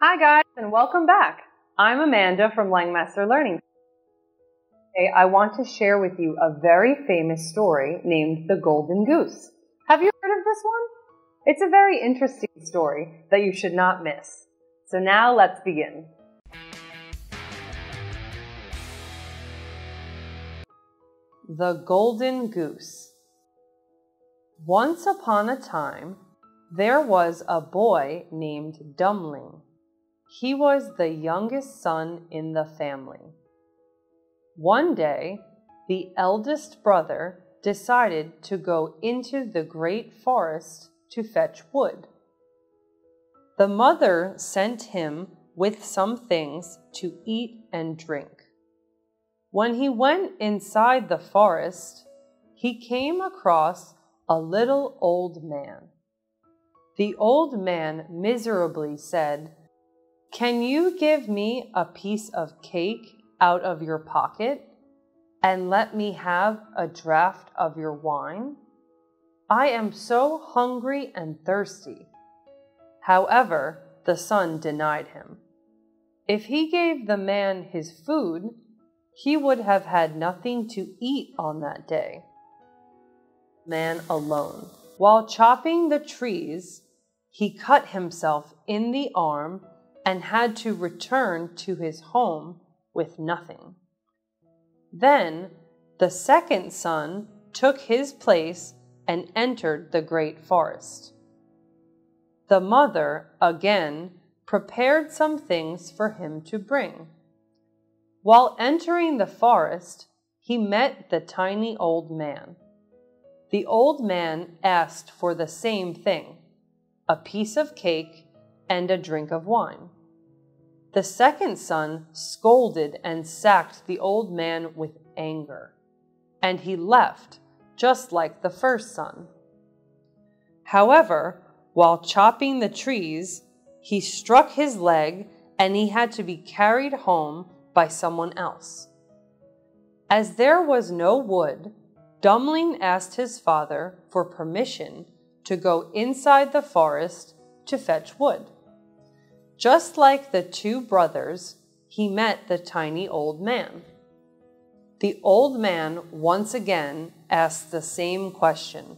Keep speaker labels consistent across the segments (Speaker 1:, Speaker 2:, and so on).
Speaker 1: Hi guys, and welcome back. I'm Amanda from Langmaster Learning. Today I want to share with you a very famous story named The Golden Goose. Have you heard of this one? It's a very interesting story that you should not miss. So now let's begin. The Golden Goose. Once upon a time, there was a boy named Dummling. He was the youngest son in the family. One day, the eldest brother decided to go into the great forest to fetch wood. The mother sent him with some things to eat and drink. When he went inside the forest, he came across a little old man. The old man miserably said, "Can you give me a piece of cake out of your pocket and let me have a draught of your wine? I am so hungry and thirsty." However, the son denied him. If he gave the man his food, he would have had nothing to eat on that day. Man alone. While chopping the trees, he cut himself in the arm and had to return to his home with nothing. Then the second son took his place and entered the great forest. The mother again prepared some things for him to bring. While entering the forest, he met the tiny old man. The old man asked for the same thing, a piece of cake and a drink of wine. The second son scolded and sacked the old man with anger, and he left, just like the first son. However, while chopping the trees, he struck his leg and he had to be carried home by someone else. As there was no wood, Dummling asked his father for permission to go inside the forest to fetch wood. Just like the two brothers, he met the tiny old man. The old man once again asked the same question,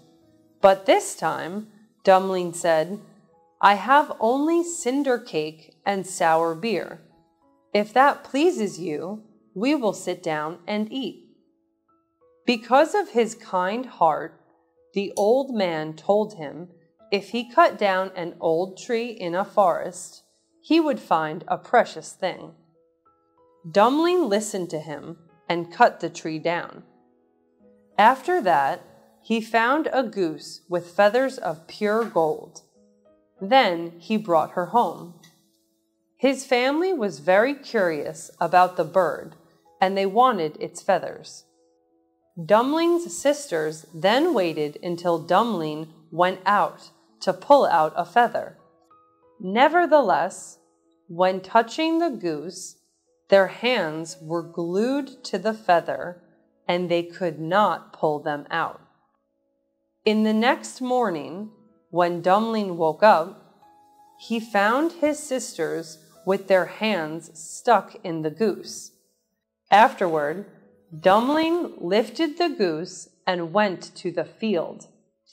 Speaker 1: but this time Dummling said, "I have only cinder cake and sour beer. If that pleases you, we will sit down and eat." Because of his kind heart, the old man told him if he cut down an old tree in a forest, he would find a precious thing. Dummling listened to him and cut the tree down. After that, he found a goose with feathers of pure gold. Then he brought her home. His family was very curious about the bird, and they wanted its feathers. Dumling's sisters then waited until Dummling went out to pull out a feather. Nevertheless, when touching the goose, their hands were glued to the feather and they could not pull them out. In the next morning, when Dummling woke up, he found his sisters with their hands stuck in the goose. Afterward, Dummling lifted the goose and went to the field,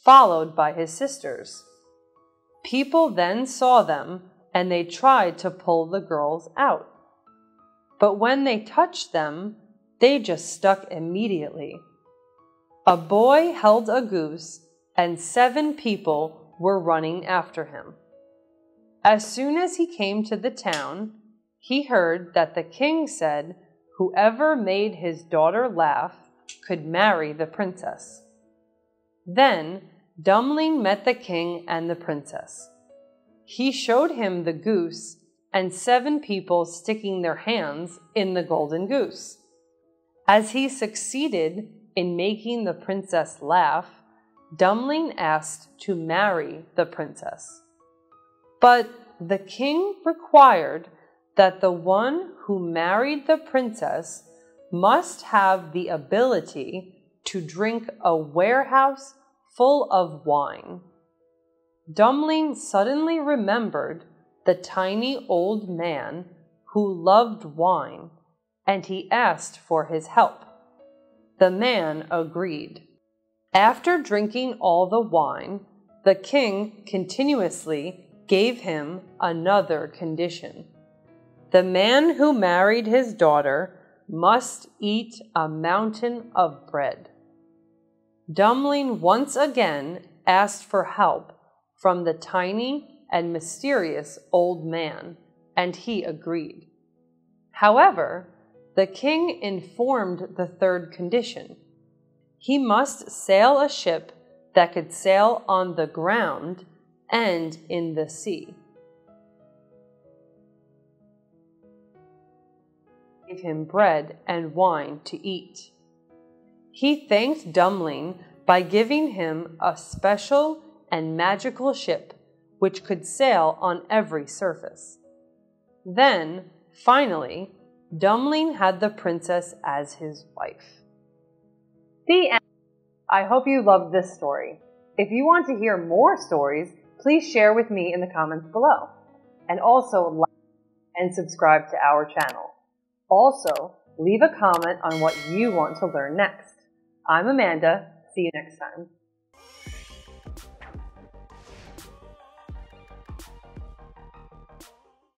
Speaker 1: followed by his sisters. People then saw them and they tried to pull the girls out. But when they touched them, they just stuck immediately. A boy held a goose and 7 people were running after him. As soon as he came to the town, he heard that the king said whoever made his daughter laugh could marry the princess. Then Dummling met the king and the princess. He showed him the goose and 7 people sticking their hands in the golden goose. As he succeeded in making the princess laugh, Dummling asked to marry the princess. But the king required that the one who married the princess must have the ability to drink a warehouse full of wine. Dummling suddenly remembered the tiny old man who loved wine, and he asked for his help. The man agreed. After drinking all the wine, the king continuously gave him another condition. The man who married his daughter must eat a mountain of bread. Dummling once again asked for help from the tiny and mysterious old man, and he agreed. However, the king informed the third condition. He must sail a ship that could sail on the ground and in the sea. Gave him bread and wine to eat. He thanked Dummling by giving him a special and magical ship which could sail on every surface. Then, finally, Dummling had the princess as his wife. The end. I hope you loved this story. If you want to hear more stories, please share with me in the comments below. And also like and subscribe to our channel. Also, leave a comment on what you want to learn next. I'm Amanda. See you next time.